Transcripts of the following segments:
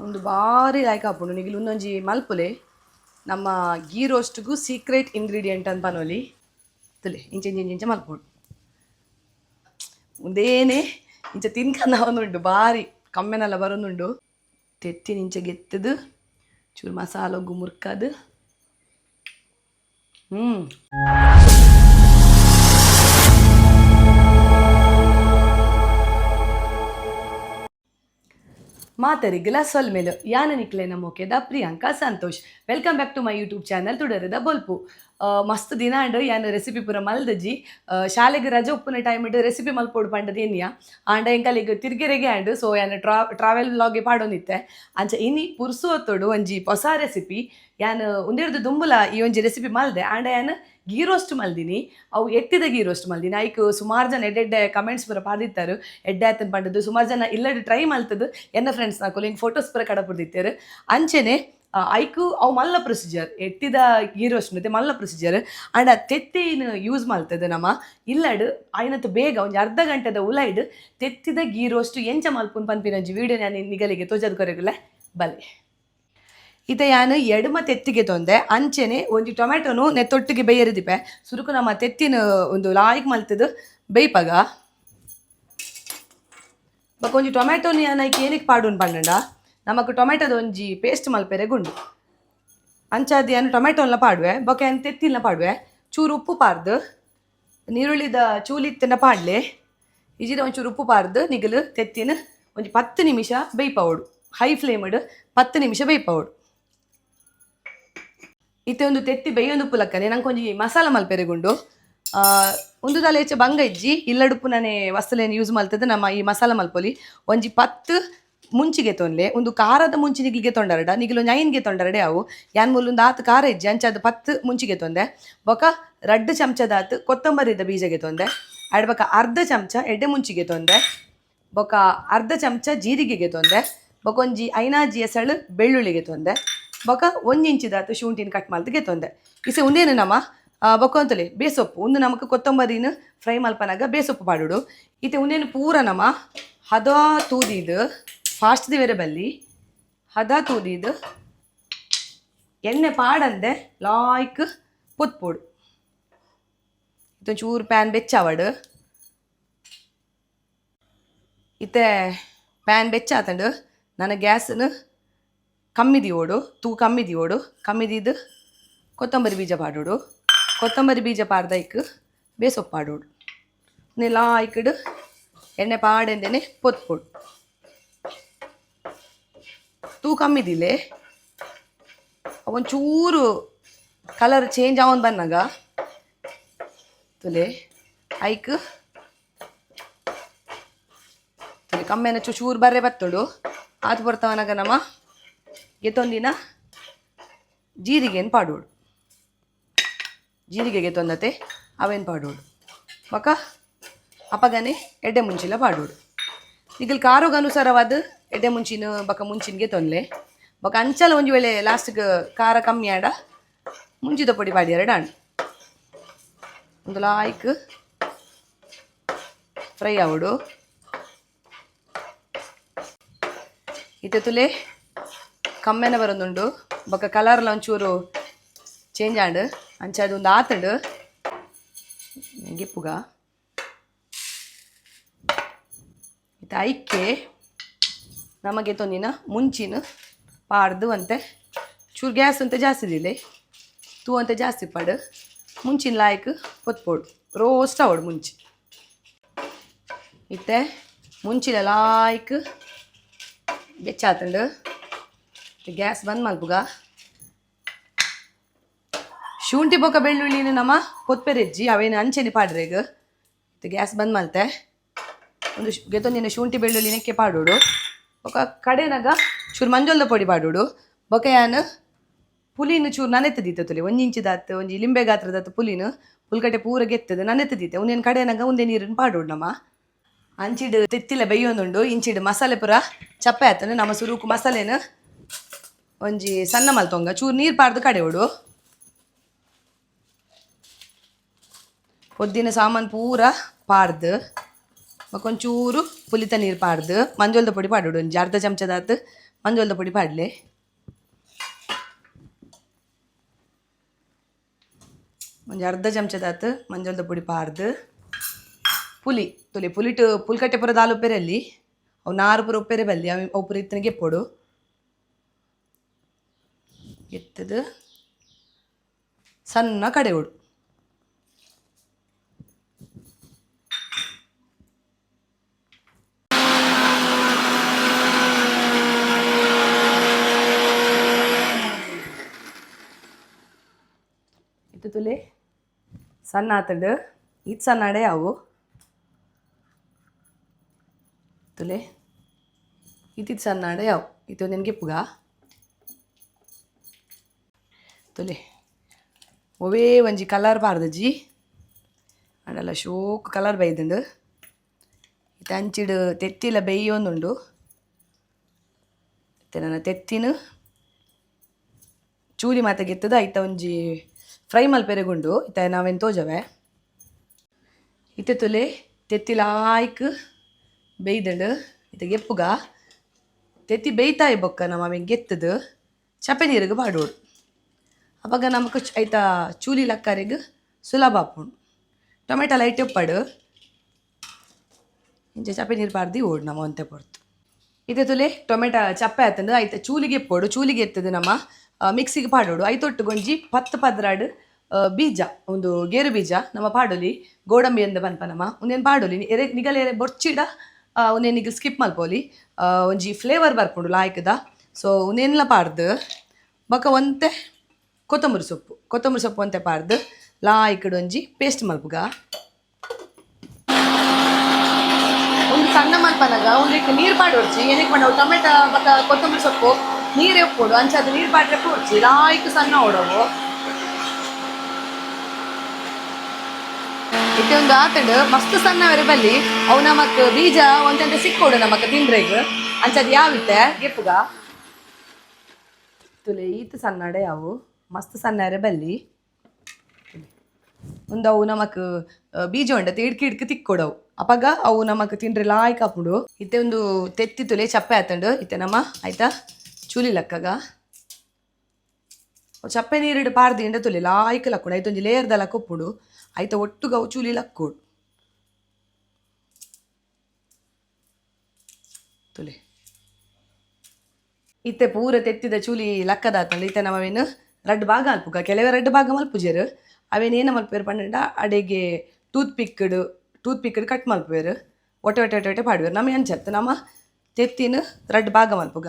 ಒಂದು ಬಾರಿ ಲೈಕ್ ಹಾಪುಂಡು ನಿಗಿಲು ಒಂದೊಂಜಿ ಮಲ್ಪುಲೆ ನಮ್ಮ ಗೀ ರೋಸ್ಟ್ಗೂ ಸೀಕ್ರೆಟ್ ಇಂಗ್ರೀಡಿಯೆಂಟ್ ಅಂತ ಪನೊಲಿ ತುಲೆ ಇಂಚ ಇಂಚ ಇಂಚ ಮಲ್ಪುಂಡು ಒಂದೇನೆ ಇಂಚ ತಿನ್ಕಂದ ಅವನುಂಡು ಬಾರಿ ಕಮ್ಮೆನೆಲ್ಲ ಬರೋನುಂಡು ತೆತ್ತಿನ ಇಂಚ ಗೆತ್ತದು ಚೂರು ಮಸಾಲೊಗ್ಗು ಮುರ್ಕದು ಮಾತರಿಗಲ ಸೊಲ್ಮೆಲು ಯಾನ ನಿಕ್ಲೆನ ಮೊಕೆದ Priyanka Santosh welcome back to my YouTube channel ತುಡರದ ಬೊಲ್ಪು ಮಸ್ತ್ ದಿನ ಅಂಡ್ ಯಾನು ರೆಸಿಪಿ ಪೂರ ಮಲ್ದಜಿ ಶಾಲೆಗೆ ರಜೆ ಉಪ್ಪುನ ಟೈಮ್ ಇಟ್ಟು ರೆಸಿಪಿ ಮಲ್ಪೋಡು ಪಂಡದ ಏನಿಯ ಆಂಡ ಎಂಕಲಿಗೆ ತಿರ್ಗೆರೆಗೆ ಆಂಡ್ ಸೊ ಯಾನು ಟ್ರಾವೆಲ್ ವ್ಲಾಗ್ಗೆ ಪಾಡೋನಿತ್ತೆ ಅಂಚ ಇನಿ ಪುರ್ಸು ಹೊತ್ತೋಡು ಒಂಜಿ ಹೊಸ ರೆಸಿಪಿ ಯಾನು ಒಂದೆರಡು ದುಂಬುಲ ಈ ಒಂಜಿ ರೆಸಿಪಿ ಮಲ್ದೆ ಆಂಡ ಯಾನು ಗೀ ರೋಸ್ಟ್ ಮಲ್ದಿನಿ ಅವು ಎಟ್ಟಿದ ಗೀ ರೋಸ್ಟ್ ಮಲ್ದಿನಿ ಐಕ್ ಸುಮಾರು ಜನ ಎಡ್ಡೆ ಕಮೆಂಟ್ಸ್ ಪೂರ ಪಾದಿತ್ತಾರೆ ಎಡ್ಡೆ ಆತನ ಪಂಡದು ಸುಮಾರು ಜನ ಇಲ್ಲಡ್ ಟ್ರೈ ಮಲ್ತದು ಎನ್ನ ಫ್ರೆಂಡ್ಸ್ ನಾಕು ಹಿಂಗೆ ಫೋಟೋಸ್ ಪೂರ ಕಡಪುಡ್ದಿತ್ತೇರು ಅಂಚೆನೆ ಐಕು ಅವು ಮಲ್ಲ ಪ್ರೊಸೀಜರ್ ಎಟ್ಟಿದ ಗೀ ರೋಸ್ಟ್ ಮತ್ತೆ ಮಲ್ಲ ಪ್ರೊಸೀಜರ್ ಆಂಡ ತೆತ್ತಿನ ಯೂಸ್ ಮಲ್ತದೆ ನಮ್ಮ ಇಲ್ಲಡ್ ಆಯ್ನತ್ತು ಬೇಗ ಒಂದು ಅರ್ಧ ಗಂಟೆದ ಉಲೈಡ್ ತೆತ್ತಿದ ಗೀ ರೋಸ್ಟ್ ಎಂಚ ಮಲ್ಪುನ್ ಪನ್ಪಿನಂಜಿ ವಿಡಿಯೋ ನಾನು ನಿಗಲಿಗೆ ತೋಜದ ಕೊರೆಗುಲ್ಲ ಬಲೆ ಇತ ಯಾನು ಎಡಮ ತೆತ್ತಿಗೆ ತೊಂದೆ ಅಂಚೆನೆ ಒಂಜಿ ಟೊಮೆಟೊನು ನೆತ್ತೊಟ್ಟಿಗೆ ಬೇಯರಿದಿಪೆ ಸುರುಕು ನಮ್ಮ ತೆತ್ತಿನ ಒಂದು ಲಾಯ್ಕ್ ಮಲ್ತದು ಬೇಯ್ಪಗ ಬಕೊಂಜಿ ಟೊಮೆಟೊನು ಯಾನೈಕ್ ಏನಕ್ಕೆ ಪಾಡುನ್ ಪಂಡ ನಮಕ್ ಟೊಮೆಟೊದ ಒಂಜಿ ಪೇಸ್ಟ್ ಮಲ್ಪೆರೆ ಗುಂಡು ಅಂಚಾದ ಏನು ಟೊಮೆಟೊಲ್ಲ ಪಾಡುವೆ ಬೊಕ ಏನು ತೆತ್ತಿನ ಪಾಡುವೆ ಚೂರು ಉಪ್ಪು ಪಾರ್ದು ನೀರುಳ್ಳಿದ ಚೂಲಿತ್ತನ ಪಾಡ್ಲೆ ಇಜಿದ ಒಂಚೂರು ಉಪ್ಪು ಪಾರ್ದು ನಿಗಲು ತೆತ್ತಿನ ಒಂಜಿ 10 ನಿಮಿಷ ಬೇಯ್ಪವಡು ಹೈ ಫ್ಲೇಮ್ಡ್ 10 ನಿಮಿಷ ಬೇಯ್ಪವಡು ಇತ್ತೆ ಒಂದು ತೆತ್ತಿ ಬೇಯೊಂದು ಉಪ್ಪು ಲಕ್ಕನೆ ನಂಗೆ ಒಂಜಿ ಮಸಾಲ ಮಲ್ಪೆರೆಗುಂಡು ಒಂದು ತಲೆ ಹೆಚ್ಚು ಬಂಗ ಇಜ್ಜಿ ಇಲ್ಲಡುಪ್ಪು ನಾನೇ ವಸ್ತುಲೇನು ಯೂಸ್ ಮಲ್ತದೆ ನಮ್ಮ ಈ ಮಸಾಲ ಮಲ್ಪೊಲಿ ಒಂಜಿ 10 ಮುಂಚಿಗೆ ತೊಂದ್ಲೆ ಒಂದು ಖಾರದ ಮುಂಚಿ ನಿಗ್ಲಿಗೆ ತೊಂಡರಡ ನಿಗಿಲು 9ಗೆ ತೊಂಡರಡೆ ಅವು ಯಾನ್ ಮೂಲೊಂದು ಆತು ಖಾರ ಇಜ್ಜಿ ಅಂಚದು 10 ಮುಂಚಿಗೆ ತೊಂದೆ ಬೊಕ 2 ಚಮಚದಾತು ಕೊತ್ತಂಬರಿದ ಬೀಜಗೆ ತೊಂದೆ ಅಡ್ಬಕ ಅರ್ಧ ಚಮಚ ಎಡ್ಡೆ ಮುಂಚಿಗೆ ತೊಂದೆ ಬೊಕ ಅರ್ಧ ಚಮಚ ಜೀರಿಗೆಗೆ ತೊಂದೆ ಬೊಕೊಂಜಿ ಐನಾಜಿ ಎಸಳು ಬೆಳ್ಳುಳ್ಳಿಗೆ ತೊಂದೆ ಬೊಕ 1 ಇಂಚಿದಾತು ಶುಂಠಿನ ಕಟ್ ಮಲ್ತಿಗೆ ತೊಂದೆ ಇಸೆ ಉಂದೇನು ನಮ್ಮ ಬೊಕ್ಕಂತಲೆ ಬೇಸೊಪ್ಪು ಒಂದು ನಮಕ್ ಕೊತ್ತಂಬರಿನ ಫ್ರೈ ಮಲ್ಪನಾಗ ಬೇಸೊಪ್ಪು ಪಾಡುಡು ಇತ್ತೆ ಉಂದೇನು ಪೂರ ನಮ್ಮ ಹದ ತೂದಿದು ಫಾಸ್ಟ್ ದಿವೆರೆ ಬಲ್ಲಿ ಹದ ತೂದಿದು ಎಣ್ಣೆ ಪಾಡಂದೆ ಲಾಯ್ಕ್ ಪೊತ್ಪೋಡು ಇದೊಂಚೂರು ಪ್ಯಾನ್ ಬೆಚ್ಚಾವಡು ಇತ್ತೆ ಪ್ಯಾನ್ ಬೆಚ್ಚಾತಂಡು ನನ್ನ ಗ್ಯಾಸನ್ನು ಕಮ್ಮಿ ದಿಯೋಡು ಕಮ್ಮಿ ದಿಯೋಡು ಕಮ್ಮಿ ದಿದ್ದು ಕೊತ್ತಂಬರಿ ಬೀಜ ಪಾಡೋಡು ಕೊತ್ತಂಬರಿ ಬೀಜ ಪಾಡ್ದೈಕ್ ಬೇಸೊಪ್ಪು ಪಾಡೋಡು ನೆಲ್ಲ ಆಯ್ಕಡು ಎಣ್ಣೆ ಪಾಡೆಂದೇನೆ ಪೊತ್ಪೋಡು ಕಮ್ಮಿ ದಿಲೆ ಒಂಚೂರು ಕಲರ್ ಚೇಂಜ್ ಆವನ್ ಬನ್ನಾಗ ತುಲೆ ಐಕ್ ತುಲೆ ಕಮ್ಮೆನ ಚೂರು ಬರ್ರೆ ಬತ್ತೋಡು ಆತು ಬರ್ತವನಾಗ ನಮ್ಮ ಗೆತ್ತೊಂದಿನ ಜೀರಿಗೆನ್ ಪಾಡೋಡು ಜೀರಿಗೆಗೆ ತೊಂದತೆ ಅವೇನು ಪಾಡೋಡು ಬಕ ಅಪಗನೆ ಎಡ್ಡೆ ಮುಂಚಿಲ ಪಾಡೋಡು ಈಗಲ್ ಖಾರೋಗ ಅನುಸಾರವಾದ ಎಡ್ಡೆ ಮುಂಚಿನ ಬಕ ಮುಂಚಿನ್ಗೆ ತೊಂದ್ಲೆ ಬಕ ಅಂಚಲ ಒಂಜಿ ವೇಳೆ ಲಾಸ್ಟ್ಗೆ ಖಾರ ಕಮ್ಮಿ ಆಡ ಮುಂಚಿದ ಪೊಡಿ ಪಾಡ್ಯಾರ ಡಾಣ್ ಒಂದು ಲಾಯ್ಕ್ ಫ್ರೈ ಆವಡು ಇತ್ತೆ ತುಲೆ ಕಮ್ಮೆನ ಬರೋದುಂಡು ಬೊಕ್ಕ ಕಲರ್ಲ ಒಂಚೂರು ಚೇಂಜ್ ಆಂಡ್ ಅಂಚದು ಒಂದು ಆತಂಡು ಗೆಪ್ಪುಗ ಇತ್ತೆ ಐಕ್ಕೆ ನಮಗೆ ತೊಂದಿನ ಮುಂಚಿನ ಪಾಡ್ದು ಅಂತೆ ಚೂರು ಗ್ಯಾಸ್ ಅಂತ ಜಾಸ್ತಿ ದಿಲೆ ತೂ ಅಂತ ಜಾಸ್ತಿ ಪಾಡು ಮುಂಚಿನ ಲಾಯ್ಕ್ ಪೊತ್ಪೋಡು ರೋಸ್ಟ್ ಆವಡು ಮುಂಚಿ ಇತ್ತೆ ಮುಂಚಿನ ಲಾಯ್ಕ್ ಬೆಚ್ಚಾತಂಡು ಗ್ಯಾಸ್ ಬಂದ್ ಮಲ್ಪುಗ ಶುಂಠಿ ಬೊಕ ಬೆಳ್ಳುಳ್ಳಿನ ನಮ್ಮ ಕೊತ್ಪೆರೆಜ್ಜಿ ಅವೇನು ಅಂಚೆನೆ ಪಾಡ್ರೆಗ ಗ್ಯಾಸ್ ಬಂದ್ ಮಲ್ತೆ ಒಂದು ಗೆತ್ತೊಂದಿನ ಶುಂಠಿ ಬೆಳ್ಳುಳ್ಳಿ ನೆಕ್ಕೆ ಪಾಡೋಡು ಬೊಕ ಕಡೆನಾಗ ಚೂರು ಮಂಜೊಲ್ದ ಪೊಡಿ ಪಾಡೋಡು ಬೊಕ ಯಾನು ಪುಲಿನ ಚೂರು ನನೆತ್ತದಿತ್ತಲೆ 1 ಇಂಚಿದಾತು ಒಂಜಿ ಲಿಂಬೆ ಗಾತ್ರದಾತು ಪುಲಿನ ಪುಲ್ಕಟ್ಟೆ ಪೂರ ಗೆತ್ತದು ನನೆತ್ತದಿತ್ತೆ ಒಂದೇನು ಕಡೆನಾಗ ಒಂದೇ ನೀರನ್ನು ಪಾಡೋಡು ನಮ್ಮ ಅಂಚಿಡು ತೆತ್ತಿಲ ಬೇಯೊಂದುಂಡು ಇಂಚಿಡು ಮಸಾಲೆ ಪೂರ ಚಪ್ಪೆ ಆತನು ನಮ್ಮ ಸುರುಕು ಮಸಾಲೆನ ಒಂಜಿ ಸಣ್ಣ ಮಲ್ತೊಂಗ ಚೂರು ನೀರು ಪಾಡ್ದು ಕಡೆಯೋಡು ಒದ್ದಿನ ಸಾಮಾನು ಪೂರ ಪಾಡ್ದು ಮಕ್ಕೊಂಚೂರು ಪುಲಿತ ನೀರು ಪಾಡ್ದು ಮಂಜೊಲ್ದ ಪೊಡಿ ಪಾಡೋಡು ಒಂಜಿ ಅರ್ಧ ಚಮಚದಾತು ಮಂಜೊಲ್ದ ಪುಡಿ ಪಾಡ್ಲೆ. ಒಂಜಿ ಅರ್ಧ ಚಮಚದಾತು ಮಂಜೊಲ್ದ ಪುಡಿ ಪಾರ್ದು ಪುಲಿ ತುಲಿ ಪುಲಿಟ್ ಪುಲ್ಕಟ್ಟೆ ಪೂರ ದಾಲ್ ಉಪ್ಪೆರಲ್ಲಿ ಅವು ನಾರು ಪೂರ ಉಪ್ಪೆರೆ ಬಲ್ಲಿ ಅವು ಪೂರ ಇತ್ತನ ಗೆಪ್ಪೊಡು ಎತ್ತದು ಸಣ್ಣ ಕಡೆ ಓಡು. ಇದು ತುಲೆ ಸಣ್ಣ ಆತಂಡು ಇದು ಸಣ್ಣ ಅಡೆ ಅವು ತುಲೆ ಇದು ಸಣ್ಣ ಅಡೆ ಅವು ಇದು ನಿನಗೆ ಪುಗ ತುಲೆ ಒವೇ ಒಂಜಿ ಕಲರ್ ಪಾರ್ದಜ್ಜಿ ಅಡಲ್ಲ ಶೋಕ್ ಕಲರ್ ಬೈದುಂಡು ಇದು ಅಂಚಿಡು ತೆತ್ತಿಲ ಬೇಯೊಂದುಂಡು ಮತ್ತೆ ನನ್ನ ತೆತ್ತಿನ ಚೂಲಿ ಮಾತ ಗೆತ್ತದ ಐತ ಒಂಜಿ ಫ್ರೈ ಮಲ್ಪೆರೆಗುಂಡು ಇತ್ತ ನಾವೇನು ತೋಜವೆ ಇತ್ತೆ ತುಲೆ ತೆತ್ತಿಲಾಯ್ಕ್ ಬೇಯ್ದುಂಡು ಇತ್ತ ಗೆಪ್ಪುಗ ತೆತ್ತಿ ಬೇಯ್ತಾಯಿ ಬೊಕ್ಕ ನಮ್ಮ ಅವೇನು ಗೆತ್ತದು ಚಪೆ ನೀರಿಗೆ ಪಾಡೋಡು ಅವಾಗ ನಮಕ್ ಐತ ಚೂಲಿ ಲಕ್ಕರೆಗ್ ಸುಲಭ ಆಪುಂಡು. ಟೊಮೆಟೊ ಲೈಟ್ ಉಪ್ಪಡು ಇಂಚೆ ಚಪೆ ನೀರು ಪಾಡ್ದು ಓಡು ನಮ್ಮ ಒಂತೆ ಪೊರ್ತು. ಇತ್ತೆ ತುಲೆ ಟೊಮೆಟೊ ಚಪ್ಪೆ ಆತಂದು ಐತ ಚೂಲಿಗೆ ಎಪ್ಪೋಡು ಚೂಲಿಗೆ ಎತ್ತದು ನಮ್ಮ ಮಿಕ್ಸಿಗೆ ಪಾಡೋಡು ಐತೊಟ್ಟು ಗೊಂಜಿ 10 ಪದ್ರಾಡು ಬೀಜ ಒಂದು ಗೇರು ಬೀಜ ನಮ್ಮ ಪಾಡೋಲಿ ಗೋಡಂಬಿ ಅಂದ ಪನ್ಪ ನಮ್ಮ ಒಂದೇನು ಪಾಡೋಲಿ ನಿಗಲೆ ಬೊರ್ಚಿಡ ಒಂದೇನು ನಿಗಲ್ ಸ್ಕಿಪ್ ಮಲ್ಪೋಲಿ ಒಂಜಿ ಫ್ಲೇವರ್ ಬರ್ಪುಂಡು ಲಾಯ್ಕದ. ಸೊ ಒಂದೇನೆಲ್ಲ ಪಾಡ್ದು ಬೊಕ ಒಂತೆ ಕೊತ್ತಂಬರಿ ಸೊಪ್ಪು ಒಂತೆ ಪಾಡ್ದು ಲಾಯ್ಕಡ್ ಒಂಜಿ ಪೇಸ್ಟ್ ಮಲ್ಪುಗ ಒಂದು ಸಣ್ಣ ಮಲ್ಪನಾಗ ಒಂದಕ್ಕೆ ನೀರು ಪಾಡೋಡ್ಚಿ ಏನಕ್ಕೆ ಮಾಡವು ಟೊಮೆಟೊ ಬೊಕ ಕೊತ್ತಂಬರಿ ಸೊಪ್ಪು ನೀರು ಎಪ್ಪೋಡು ಅಂಚದು ನೀರು ಪಾಡ್ರೆ ಪೋಡ್ಚಿ ಲಾಯ್ಕ್ ಸಣ್ಣ ಓಡವು ಇತ್ತೆ ಒಂದು ಆತಂಡು ಮಸ್ತ್ ಸಣ್ಣವರೆ ಬಲ್ಲಿ ಅವು ನಮಕ್ ಬೀಜ ಒಂದಂತೆ ಸಿಕ್ಕೋಡು ನಮಕ್ ತಿಂದ್ರೆಗ್ ಅಂಚದು ಯಾವಿತ್ತೆ ಗೆಪ್ಪುಗ ತುಲೆ ಈತ ಸಣ್ಣಡೆ ಅವು ಮಸ್ತ್ ಸಣ್ಣರೆ ಬಲ್ಲಿ ಒಂದು ಅವು ನಮಕ್ ಬೀಜ ಉಂಡತ್ತೆ ಇಡ್ಕಿ ತಿಕ್ಕೊಡವು ಅಪಾಗ ಅವು ನಮಕ್ ತಿಂಡ್ರೆ ಲಾಯ್ಕ್ ಆಪುಂಡು. ಇತ್ತೆ ಒಂದು ತೆತ್ತಿ ತುಲೆ ಚಪ್ಪೆ ಆತಂಡು ಇತ್ತೆ ನಮ್ಮ ಆಯ್ತಾ ಚೂಲಿ ಲಕ್ಕಗ ಚಪ್ಪೆ ನೀರಿಡು ಪಾರ್ದು ಇಂಡ ತುಲೆ ಲಾಯ್ಕ್ ಲಕ್ಕುಂಡು ಐತೊಂಜಿ ಲೇಯರ್ದ ಲಕ್ಕೊಪ್ಪುಂಡು ಐತ ಒಟ್ಟುಗ ಅವು ಚೂಲಿ ಲಕ್ಕೋಡು ತುಲೆ ಇತ್ತೆ ಪೂರ ತೆತ್ತಿದ ಚೂಲಿ ಲಕ್ಕದಾತಂಡು ಇತ್ತೆ ನಮ್ಮವೇನು ರಡ್ಡು ಭಾಗ ಅಲ್ಪುಗ ಕೆಲವೇ ರಡ್ಡು ಭಾಗ ಮಲ್ಪುಜೆರು ಅವೇನೇನು ಮಲ್ಪೇರು ಪಂಡ ಅಡೆಗೆ ಟೂತ್ ಪಿಕ್ಕಡ್ ಕಟ್ ಮಲ್ಪೇರು ಒಟ್ಟೆ ಪಾಡುವೇರು ನಮ್ಮ ಎಂಚತ್ತು ನಮ್ಮ ತೆತ್ತಿನ ರಡ್ಡು ಭಾಗ ಮಲ್ಪುಗ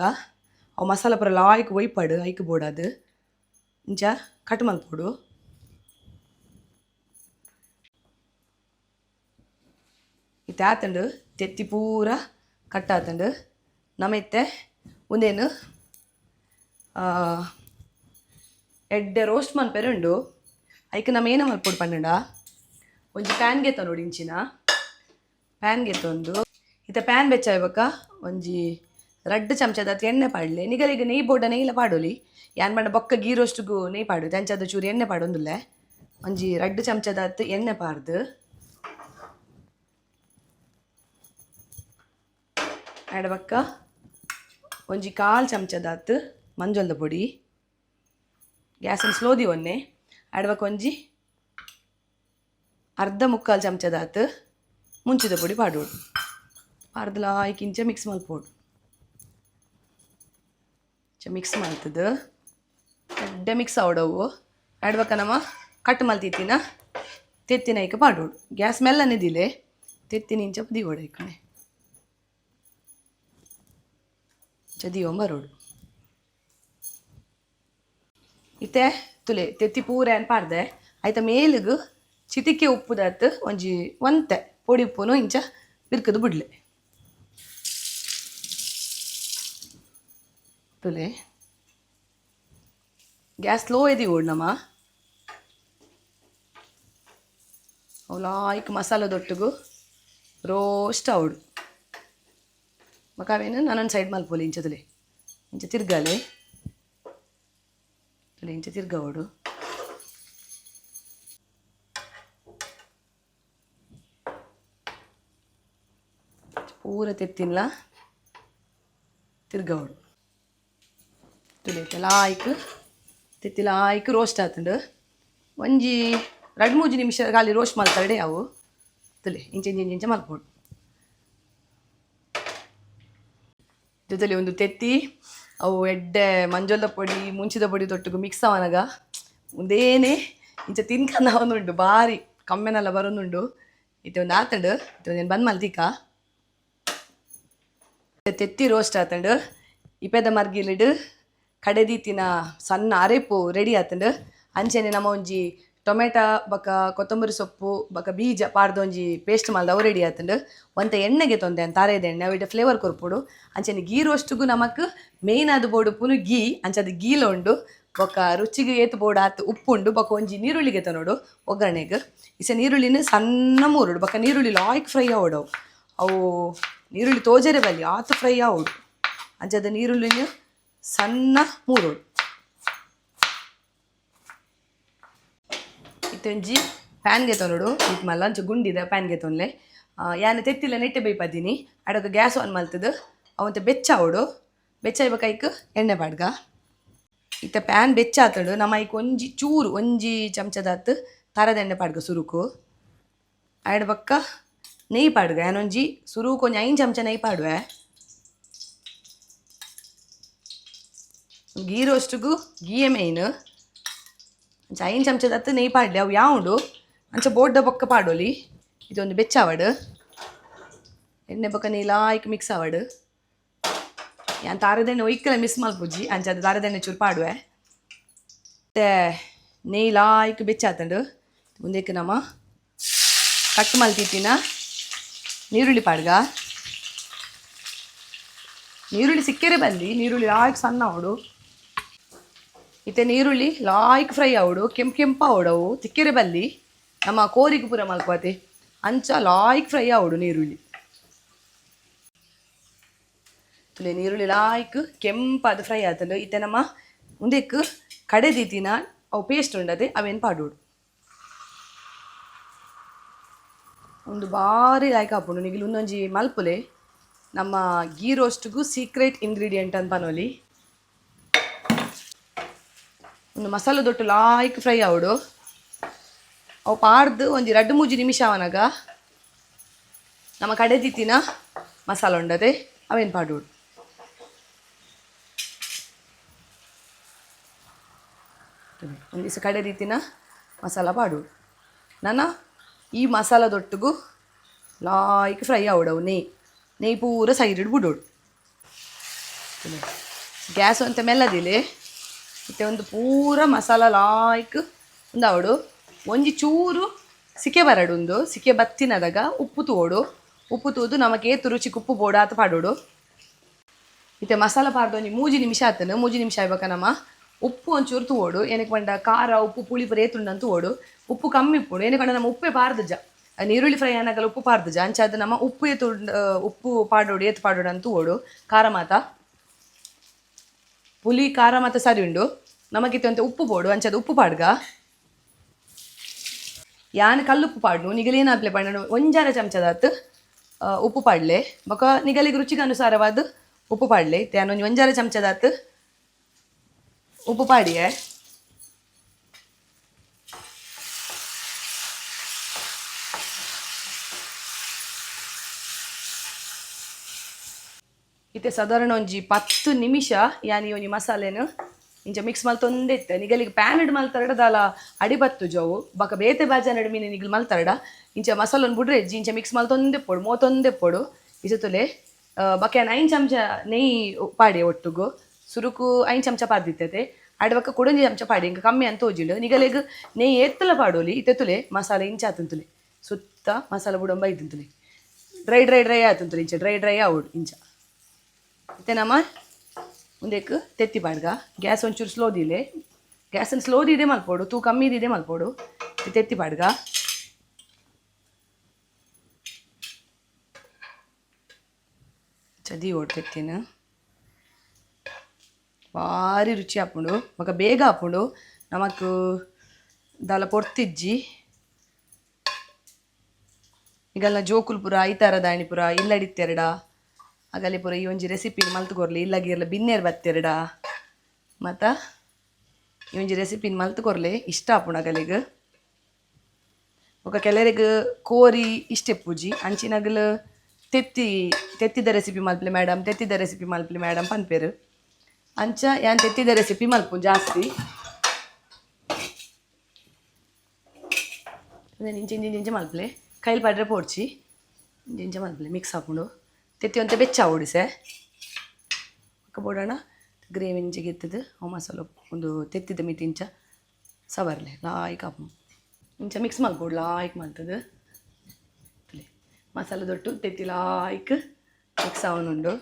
ಅವು ಮಸಾಲ ಪೂರ ಲಾಯ್ಕ್ ಒಯ್ಪಾಡು ಐಕ್ ಬೋಡದು ಇಂಚ ಕಟ್ ಮಲ್ಪೋಡು. ಇತ್ತೆ ಆತಂಡು ತೆತ್ತಿ ಪೂರ ಕಟ್ ಆತಂಡು ನಮ್ಮ ಇತ್ತೆ ಒಂದೇನು ಎಡ್ಡೆ ರೋಸ್ಟ್ ಮಲ್ಪೆರೆ ಉಂಡು ಐಕ್ ನಮ್ಮ ಏನ ಮಲ್ಪೊಡು ಪಂಡ ಒಂಜಿ ಪ್ಯಾನ್ಗೆ ನೋಡಿ ಇಂಚಿನ ಪ್ಯಾನ್ಗೆ ತಂದು ಇತ್ತೆ ಪ್ಯಾನ್ ಬೆಚ್ಚಾಯ್ಬೇಕ ಒಂಜಿ 2 ಚಮಚದ ಎಣ್ಣೆ ಪಾಡಲೆ ನಿಗಲಿಗೆ ನೆಯ್ ಬೋಡ ನೆಯ್ಲ ಪಾಡೋಲಿ ಯಾನ್ ಪಂಡ ಬೊಕ್ಕ ಗೀ ರೋಸ್ಟ್ಗೂ ನೆಯ್ ಪಾಡು ತಂಚದ ಚೂರು ಎಣ್ಣೆ ಪಾಡೊಂದುಲ್ಲೆ ಒಂಜಿ 2 ಚಮಚದ ಎಣ್ಣೆ ಪಾರ್ದು ಆಡಬಕ್ಕ ಒಂಜಿ 1/4 ಚಮಚದಾತ್ ಮಂಜೊಲ್ದ ಪೊಡಿ ಗ್ಯಾಸನ್ನು ಸ್ಲೋ ದಿವೊನ್ನೆ ಆಡ್ಬೇಕು ಒಂಜಿ ಅರ್ಧ 3/4 ಚಮಚದಾತ್ ಮುಂಚಿದ ಪುಡಿ ಪಾಡೋಡು ಪಾರ್ದು ಲಾಯ್ಕ್ ಇಂಚ ಮಿಕ್ಸ್ ಮಲ್ಪೋಡು ಮಿಕ್ಸ್ ಮಾಡ್ತದ ಎಡ್ಡೆ ಮಿಕ್ಸ್ ಆವಡವು ಆಡ್ಬೇಕ ನಮ್ಮ ಕಟ್ ಮಲ್ತಿತ್ತಿನ ತೆತ್ತಿನ ಐಕ ಪಾಡೋಡು ಗ್ಯಾಸ್ ಮೆಲ್ಲನೆ ದಿಲೆ ತೆತ್ತಿನ ಇಂಚ ದಿಗೋಡು ಐಕಣೆ ಚದಿಯೊಂಬರೋಡು ಇತ್ತೆ ತುಲೆ ತೆತ್ತಿ ಪೂರ ಏನು ಪಾಡ್ದೆ ಆಯ್ತ ಮೇಲಿಗೆ ಚಿಟಿಕೆ ಉಪ್ಪುದಾತು ಒಂಜಿ ಒಂತೆ ಪೊಡಿ ಉಪ್ಪುನು ಇಂಚ ಬಿರ್ಕದು ಬಿಡ್ಲೆ ತುಲೆ ಗ್ಯಾಸ್ ಸ್ಲೋ ಎದಿ ಓಡ್ ನಮ್ಮ ಲಾಯ್ಕ್ ಮಸಾಲದೊಟ್ಟಿಗೂ ರೋಸ್ಟ್ ಅವಡು ಮಕಾವೇನು ನಾನೊಂದು ಸೈಡ್ ಮಲ್ಪೋಲಿ ಇಂಚ ತುಲೆ ಇಂಚ ತಿರ್ಗಾಲೆ ತುಲೆ ಇಂಚ ತಿರ್ಗವಡು ಪೂರ ತೆತ್ತಿನ್ಲ ತಿರ್ಗವಡು ತುಲೆ ಲಾಯ್ಕ್ ತೆತ್ತಿ ಲಾಯ್ಕ್ ರೋಸ್ಟ್ ಆತುಂಡು ಒಂಜಿ 2-3 ನಿಮಿಷ ಖಾಲಿ ರೋಸ್ಟ್ ಮಲ್ತಡೆ ಅವು ತುಲೆ ಇಂಚ ಇಂಚ ಇಂಚ ಮಲ್ಪೊಡು ಜೊತೆಲಿ ಒಂದು ತೆತ್ತಿ ಅವು ಎಡ್ಡೆ ಮಂಜೊಲ್ಲ ಪೊಡಿ ಮುಂಚಿದ ಪೊಡಿ ತೊಟ್ಟುಗು ಮಿಕ್ಸ್ ಅವನಗ ಒಂದೇನೆ ಇಂಚ ತಿನ್ಕಂದ ಅವನುಂಡು ಭಾರಿ ಕಮ್ಮೆನೆಲ್ಲ ಬರೋನುಂಡು ಇತ್ತೆ ಒಂದು ಆತಂಡು ಇತ್ತೆ ಒಂದು ಬಂದ್ ಮಲ್ತಿಕ ತೆತ್ತಿ ರೋಸ್ಟ್ ಆತಂಡು ಇಪ್ಪೆದ ಮರ್ಗಿಲಿಡು ಕಡೆದೀತಿನ ಸಣ್ಣ ಅರೆಪು ರೆಡಿ ಆತಂಡು ಅಂಚೆನೆ ನಮ್ಮ ಒಂಜಿ ಟೊಮೆಟೊ ಬೊಕ ಕೊತ್ತಂಬರಿ ಸೊಪ್ಪು ಬೊಕ ಬೀಜ ಪಾಡ್ದೊಂಜಿ ಪೇಸ್ಟ್ ಮಲ್ದ ಅವು ರೆಡಿ ಆತಂಡು ಒಂತೆ ಎಣ್ಣೆಗೆ ತೊಂದೆ ಅಂತ ಅರೆದ ಎಣ್ಣೆ ಅವಿಡ ಫ್ಲೇವರ್ ಕೊರ್ಪುಡು ಅಂಚನೆ ಗೀ ರೋಸ್ಟ್ಗೂ ನಮಕ್ ಮೇಯ್ನ್ ಆದ್ ಬೋಡು ಪುನು ಗೀ ಅಂಚದ ಗೀಲ ಉಂಡು ಬೊಕ ರುಚಿಗೆ ಏತು ಬೋಡು ಆತು ಉಪ್ಪು ಉಂಡು ಬೊಕ ಒಂಜಿ ನೀರುಳ್ಳಿಗೆ ನೋಡು ಒಗ್ಗರಣೆಗೆ ಇಸ ನೀರುಳ್ಳಿನ ಸಣ್ಣ ಮೂರುಡು ಬೊಕ ನೀರುಳ್ಳಿ ಲಾಯ್ಕ್ ಫ್ರೈ ಆವಡು ಅವು ನೀರುಳ್ಳಿ ತೋಜರೆ ಬಲ್ಲಿ ಆತು ಫ್ರೈ ಆವಡು ಅಂಚದ ನೀರುಳ್ಳಿನ ಸಣ್ಣ ಮೂರುಡು ಇತ್ತೊಂಜಿ ಪ್ಯಾನ್ಗೆ ತೊನೋಡು ಇದು ಮಲ್ಲ ಅಂಚ ಗುಂಡಿದ ಪ್ಯಾನ್ಗೆ ತೊನ್ಲೆ ಯಾನು ತೆತ್ತಿಲ್ಲ ನೆಟ್ಟೆ ಬೈಪದೀನಿ ಅಡಗ ಗ್ಯಾಸ್ ಆನ್ ಮಲ್ತದು ಅವಂತ ಬೆಚ್ಚಾವಡು ಬೆಚ್ಚಾಯ್ಬೇಕೈಕ್ ಎಣ್ಣೆ ಪಾಡ್ಗ ಇತ್ತ ಪ್ಯಾನ್ ಬೆಚ್ಚಾತಡು ನಮ್ಮ ಐಕ್ ಒಂಜಿ ಚೂರು ಒಂಜಿ ಚಮಚದಾತ್ ತರದ ಎಣ್ಣೆ ಪಾಡ್ಗ ಸುರುಕು ಆಯ್ಡ ಬಕ್ಕ ನೆಯ್ ಪಾಡ್ಗ ಯಾನೊಂಜಿ ಸುರುಕು ಒಂಜಿ 5 ಚಮಚ ನೆಯ್ ಪಾಡುವೆ ಗೀ ರೋಸ್ಟ್ಗೂ ಗೀಯೇ ಮೇಯ್ನ್ ಅಂಚ 5 ಚಮಚದತ್ತು ನೆಯ್ ಪಾಡ್ಲಿ ಅವು ಯಾವುದು ಅಂಚ ಬೋಡ್ಡ ಬೊಕ್ಕ ಪಾಡೋಲಿ ಇದೊಂದು ಬೆಚ್ಚಾವಡು ಎಣ್ಣೆ ಬೊಕ್ಕ ನೆಯ್ ಲಾಯ್ಕ್ ಮಿಕ್ಸ್ ಆವಡು ಯಾನ್ ತಾರದೆಣ್ಣೆ ಒಯ್ಕಲ ಮಿಸ್ ಮಲ್ಪುಜಿ ಅಂಚ ಅದು ತಾರದೆಣ್ಣೆ ಚೂರು ಪಾಡುವೆ ಮತ್ತೆ ನೆಯ್ ಲಾಯ್ಕ್ ಬೆಚ್ಚಾತಂಡು ಮುಂದಕ್ಕೆ ನಮ್ಮ ಕಟ್ ಮಲ್ತಿತ್ತಿನ ನೀರುಳ್ಳಿ ಪಾಡ್ಗ ನೀರುಳ್ಳಿ ಸಿಕ್ಕರೆ ಬಂದು ನೀರುಳ್ಳಿ ಲಾಯ್ಕ್ ಸಣ್ಣ ಅವಡು ಇತ್ತೆ ನೀರುಳ್ಳಿ ಲಾಯ್ಕ್ ಫ್ರೈ ಆವಡು ಕೆಂಪ ಆವಡವು ತಿಕ್ಕೆರೆ ಬಲ್ಲಿ ನಮ್ಮ ಕೋರಿಗೆ ಪೂರ ಮಲ್ಪತೆ ಅಂಚ ಲಾಯ್ಕ್ ಫ್ರೈ ಆವಡು ನೀರುಳ್ಳಿ ತುಲೆ ನೀರುಳ್ಳಿ ಲಾಯ್ಕ್ ಕೆಂಪಾದ ಫ್ರೈ ಆತಂಡು ಇತ್ತೆ ನಮ್ಮ ಮುಂದಕ್ಕೆ ಕಡೆದೀತಿನ ಅವು ಪೇಸ್ಟ್ ಉಂಡದೆ ಅವೇನು ಪಾಡೋಡು ಒಂದು ಭಾರಿ ಲಾಯ್ಕ್ ಹಾಪುಂಡು ನಿಗಿಲು ಒಂದೊಂಜಿ ಮಲ್ಪುಲೆ ನಮ್ಮ ಗೀ ರೋಸ್ಟ್ಗೂ ಸೀಕ್ರೆಟ್ ಇಂಗ್ರೀಡಿಯೆಂಟ್ ಅಂತ ಪನೋಲಿ ಒಂದು ಮಸಾಲೆ ದೊಟ್ಟು ಲಾಯ್ಕ್ ಫ್ರೈ ಆವಡು ಅವು ಪಾಡ್ದು ಒಂಜಿ 2-3 ನಿಮಿಷ ಅವನಾಗ ನಮ್ಮ ಕಡೆದಿತ್ತಿನ ಮಸಾಲ ಉಂಡದೆ ಅವೇನು ಪಾಡೋಡು ಒಂದು ದಿವಸ ಕಡೆದಿತ್ತಿನ ಮಸಾಲ ಪಾಡೋಡು ನನ್ನ ಈ ಮಸಾಲ ದೊಟ್ಟಿಗೂ ಲಾಯ್ಕ್ ಫ್ರೈ ಆವಡವು ನೆಯ್ ಪೂರ ಸೈಡ್ ಬಿಡೋಡು ಗ್ಯಾಸ್ ಅಂತ ಮೆಲ್ಲದಿಲೆ ಮತ್ತೆ ಒಂದು ಪೂರ ಮಸಾಲ ಲಾಯ್ಕ್ ಉಂದಾವಡು ಒಂಜಿ ಚೂರು ಸಿಕೆ ಬರಡು ಒಂದು ಸಿಕೆ ಬತ್ತಿನದಾಗ ಉಪ್ಪು ತೂದು ನಮಗೆ ಏತು ರುಚಿಗೆ ಉಪ್ಪು ಬೋಡ ಆತ ಪಾಡೋಡು ಮತ್ತೆ ಮಸಾಲ ಪಾಡ್ದು ಒಂಜಿ 3 ನಿಮಿಷ ಆತನು 3 ನಿಮಿಷ ಆಯ್ಬೇಕ ನಮ್ಮ ಉಪ್ಪು ಒಂಚೂರು ತೂಡು ಏನಕ್ಕೆ ಬಂಡ ಖಾರ ಉಪ್ಪು ಪುಳಿ ಪುರ ಏತುಂಡಂತ ತೂಡು ಉಪ್ಪು ಕಮ್ಮಿ ಇಪ್ಪುಡು ಏನಕ್ಕೆ ನಮ್ಮ ಉಪ್ಪೇ ಪಾರ್ದಜ ನೀರುಳ್ಳಿ ಫ್ರೈ ಅನ್ನಗಲ್ಲ ಉಪ್ಪು ಪಾರ್ದಜ ಅಂಚಾದ ನಮ್ಮ ಉಪ್ಪು ಪಾಡೋಡು ಏತು ಪಾಡೋಡು ಅಂತ ತೂಡು ಖಾರ ಮಾತ ಪುಲಿ ಖಾರ ಮಾತ ಸರಿ ಉಂಡು ನಮಗಿತ್ತು ಅಂತ ಉಪ್ಪು ಬೋಡು ಅಂಚದ ಉಪ್ಪು ಪಾಡ್ಗ ಯಾನ್ ಕಲ್ಲುಪ್ಪು ಪಾಡ್ನು ನಿಗಲೇನಾದ್ಲೆ ಪಂಡ 1 ಚಮಚದಾತ್ ಉಪ್ಪು ಪಾಡ್ಲೆ ಬೊಕ ನಿಗಲಿಗೆ ರುಚಿಗೆ ಅನುಸಾರವಾದ ಉಪ್ಪು ಪಾಡ್ಲೆ ಯಾನೊಂದು 1 ಚಮಚದಾತ್ ಉಪ್ಪು ಪಾಡಿಯೇ ಇತ್ತೆ ಸಾಧಾರಣ ಒಂಜಿ 10 ನಿಮಿಷ ಯಾನಿ ಒಂಜಿ ಮಸಾಲೆನು ಇಂಚ ಮಿಕ್ಸ್ ಮಲ್ತೊಂದೆ ಇತ್ತೆ ನಿಗಲಿಗೆ ಪ್ಯಾನ್ ಇಡ್ ಮಲ್ತರಡ ದಾಲ ಅಡಿ ಬತ್ತು ಜವು ಬಕ ಬೇತೆ ಬಾಜ ನಡು ಮೀನು ನಿಗಲ್ ಮಲ್ತರಡ ಇಂಚ ಮಸಾಲನ್ ಬುಡ್ರೆ ಇಂಚ ಮಿಕ್ಸ್ ಮಲ್ತೊಂದೆ ಪೊಡು ಮೋತೊಂದೆ ಪೊಡು ಇಸತುಲೆ ಬಕ 9 ಚಮಚ ನೆಯ್ ಪಾಡಿ ಒಟ್ಟುಗು ಸುರುಕು 5 ಚಮಚ ಪಾದಿತ್ತತೆ ಆಡ ಬಕ ಕೊಡೊಂಜಿ ಚಮಚ ಪಾಡಿ ಇಂಕ ಕಮ್ಮಿ ಅಂತ ಓಜಿಂಡು ನಿಗಲೆಗ್ ನೆಯ್ ಎತ್ತಲ ಪಾಡೋಲಿ ಇತ್ತೆತುಲೆ ಮಸಾಲೆ ಇಂಚ ಆತಂತುಲೆ ಸುತ್ತ ಮಸಾಲ ಬುಡಂಬ ಇದ್ದಂತುಲೆ ಡ್ರೈ ಆತಂತುಲೆ ಇಂಚ ಡ್ರೈ ಆವಡು ಇಂಚ ಮತ್ತೆ ನಮ್ಮ ಮುಂದಕ್ಕೆ ತೆತ್ತಿ ಪಾಡ್ಗ ಗ್ಯಾಸ್ ಒಂಚೂರು ಸ್ಲೋದಿಲೆ ಗ್ಯಾಸನ್ನು ಸ್ಲೋದಿದೆ ಮಲ್ಪೋಡು ತೂ ಕಮ್ಮಿ ಇದಿದೆ ಮಲ್ಪೋಡು ತೆತ್ತಿ ಪಾಡ್ಗ ಚದಿ ಓಡ್ ತೆತ್ತಿನ ಭಾರಿ ರುಚಿ ಹಾಕೊಂಡು ಮಗ ಬೇಗ ಹಾಕೊಂಡು ನಮಕ್ ದಾಲ ಪೊರ್ತಿಜ್ಜಿ ಈಗೆಲ್ಲ ಜೋಕುಲ್ ಪುರ ಈ ಥರ ದಾಣಿಪುರ ಇಲ್ಲಡಿತ್ತೆರಡ ಆಗಲಿ ಪುರ ಈ ಒಂಜಿ ರೆಸಿಪಿ ಮಲ್ತುಕೊರ್ಲಿ ಇಲ್ಲಾಗಿರ್ಲ ಬಿನ್ನೇರು ಬತ್ತೆರಡ ಮತ್ತು ಈ ಒಂಜಿ ರೆಸಿಪಿನ ಮಲ್ತು ಕೊರ್ಲೆ ಇಷ್ಟ ಆಪುಣಗಲಿಗೆ ఒక ಕೆಲರಿಗೆ ಕೋರಿ ಇಷ್ಟೆ ಪೂಜಿ ಅಂಚಿನಗಲು ತೆತ್ತಿದ ರೆಸಿಪಿ ಮಲ್ಪಲೆ ಮೇಡಮ್ ಪನ್ಪೇರು ಅಂಚ ಯಾನ್ ತೆತ್ತಿದ ರೆಸಿಪಿ ಮಲ್ಪು ಜಾಸ್ತಿ ಇಂಚೆ ಮಲ್ಪಲೆ ಕೈಲಿ ಪಾಡ್ರೆ ಪೋಡ್ಚಿ ಇಂಚೆ ಮಲ್ಪಲೆ ಮಿಕ್ಸ್ ಹಾಕೊಂಡು ತೆತ್ತಿ ಒಂತೆ ಬೆಚ್ಚ ಓಡಿಸೆ ಬೋಡೋಣ ಗ್ರೇವಿ ಇಂಚೆ ಗೆತ್ತದು ಅವು ಮಸಾಲ ಒಂದು ತೆತ್ತಿದ ಮೀಟ್ ಇಂಚ ಸವರ್ಲೆ ಲಾಯ್ಕ್ ಹಾಪು ಇಂಚ ಮಿಕ್ಸ್ ಮಲ್ಪೋಡು ಲಾಯ್ಕ್ ಮಲ್ತದು ಮಸಾಲ ದೊಟ್ಟು ತೆತ್ತಿ ಲಾಯ್ಕ್ ಮಿಕ್ಸ್ ಅವನುಂಡು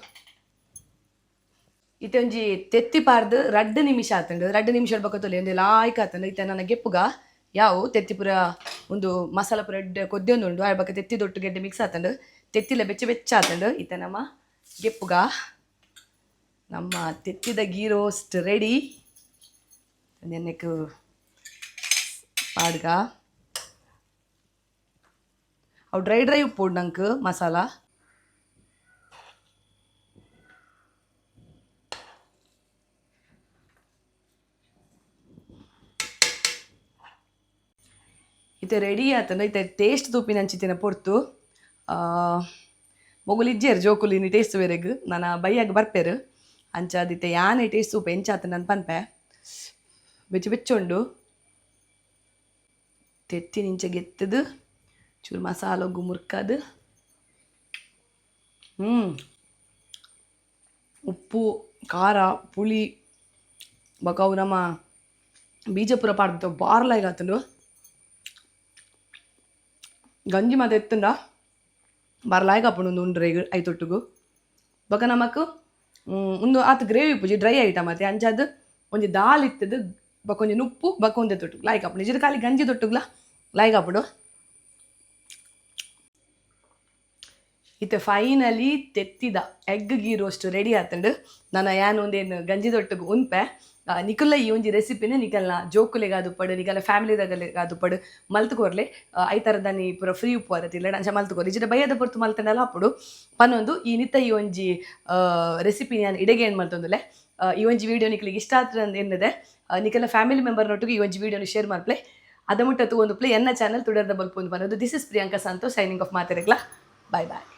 ಇತ್ತೆ ಒಂಜಿ ತೆತ್ತಿ ಪಾರ್ದು 2 ನಿಮಿಷ ಆತಂಡು 2 ನಿಮಿಷ ಹೇಳ್ಬೇಕತ್ತೊಲಿ ಒಂದು ಲಾಯ್ಕ್ ಆತಂಡು ಇತ್ತೆ ನನ್ನ ಗೆಪ್ಪುಗ ಯಾವು ತೆತ್ತಿ ಪೂರ ಒಂದು ಮಸಾಲ ಪೂರ ಕೊದ್ದೊಂದುಂಡು ಆಡ್ಬೇಕು ತೆತ್ತಿ ದೊಟ್ಟು ಗೆಡ್ಡೆ ಮಿಕ್ಸ್ ಆತಂಡು ತೆತ್ತಿಲ ಬೆಚ್ಚ ಆತಂಡು ಇತ್ತೆ ನಮ್ಮ ಗೆಪ್ಪುಗ ನಮ್ಮ ತೆತ್ತಿದ ಗೀ ರೋಸ್ಟ್ ರೆಡಿ ನೆನ್ನೆಕ್ಕು ಪಾಡ್ಗ ಅವು ಡ್ರೈ ಉಪ್ಪು ನಂಗೆ ಮಸಾಲ ಇತ್ತೆ ರೆಡಿ ಆತಂಡ ಇತ್ತೆ ಟೇಸ್ಟ್ ತೂಪಿನ ಹಂಚಿತ್ತಿನ ಪೊರ್ತು ಮೊಗುಲು ಇಜ್ಜೇರು ಜೋಕುಲಿನಿ ಟೇಸ್ಟ್ ಬೇರೆಗ್ ನಾನು ಬೈಯಾಗ ಬರ್ಪೇರು ಅಂಚಾದಿತ್ತೆ ಯಾನೇ ಟೇಸ್ಟ್ ತೂಪ ಎಂಚಾತ ನಾನು ಪನ್ಪೆ ಬೆಚ್ಚುಂಡು ತೆತ್ತಿ ನಿಂಚೆ ಗೆತ್ತದು ಚೂರು ಮಸಾಲ ಒಗ್ಗು ಮುರ್ಕದು ಉಪ್ಪು ಖಾರ ಪುಳಿ ಬಕಾವು ನಮ್ಮ ಬೀಜಪುರ ಪಾಡ್ದು ಬಾರ್ಲಾಗ ಆತಂಡು ಗಂಜಿ ಮಾತ ಎತ್ತಂಡ ಬರ್ಲಾಯ್ಗ ಹಾಪುಂಡು ಒಂದು ಉಂಡ್ರೆಗ್ ಐತೊಟ್ಟುಗು ಬೊಕ ನಮಕ್ ಒಂದು ಆತ ಗ್ರೇವಿ ಪೂಜಿ ಡ್ರೈ ಐಟಮ್ ಆತೆ ಅಂಚಾದ ಒಂಜಿ ದಾಲ್ ಇತ್ತದು ಬೊಕ ಒಂಜಿ ಉಪ್ಪು ಬೊಕ ಒಂದೇ ತೊಟ್ಟು ಲಾಯ್ಕ್ ಹಾಪುಂಡು ಇಜ್ಜಿ ಖಾಲಿ ಗಂಜಿ ತೊಟ್ಟುಗ್ಲ ಲಾಯ್ಕ್ ಹಾಪುಂಡು ಇತ್ತೆ ಫೈನಲಿ ತೆತ್ತಿದ ಎಗ್ ಗೀ ರೋಸ್ಟ್ ರೆಡಿ ಆತಂಡು ನಾನು ಯಾನು ಒಂದೇನು ಗಂಜಿ ತೊಟ್ಟುಗು ಉನ್ಪೆ ನಿಕುಲ್ಲ ಈ ಒಂಜಿ ರೆಸಿಪಿನ ನಿಕಲ್ನ ಜೋಕುಲೆಗಾದು ಪಡು ನಿಕಲ್ಲ ಫ್ಯಾಮಿಲಿದಾಗಲೆಗಾದು ಪಡು ಮಲ್ತು ಕೊರ್ಲೆ ಐತರದಾನಿ ಪೂರ ಫ್ರೀ ಉಪ್ಪು ಅದತಿಲ್ಲ ಅಂಚ ಮಲ್ತು ಕೊರ್ಲೆ ಇಜ್ಜಿನ ಬಯ್ಯದ ಪೊರ್ತು ಮಲ್ತಂಡಲ್ಲ ಹಾಪುಡು ಪನ್ನೊಂದು ಈ ನಿತ್ತ ಈ ಒಂಜಿ ರೆಸಿಪಿ ನಾನು ಇಡೆಗೆ ಏನು ಮಲ್ತೊಂದುಲೆ ಈ ಒಂಜಿ ವಿಡಿಯೋ ನಿಕ್ಲಿಗೆ ಇಷ್ಟ ಆತ್ರ ಎನ್ನದೆ ನಿಕಲ್ಲ ಫ್ಯಾಮಿಲಿ ಮೆಂಬರ್ನೊಟ್ಟಿಗೆ ಈ ಒಂಜಿ ವಿಡಿಯೋನ ಶೇರ್ ಮಾಡ್ಪ್ಲೆ ಅದ ಮುಟ್ಟತ್ತು ಒಂದು ಪ್ಲೇ ಎನ್ನ ಚಾನಲ್ ತುಡರ್ದ ಬಲ್ಪೊಂದು ಬನ್ನೋದು this is Priyanka Santosh signing off ಮಾತಾಡಕ್ಲ ಬಾಯ್ ಬಾಯ್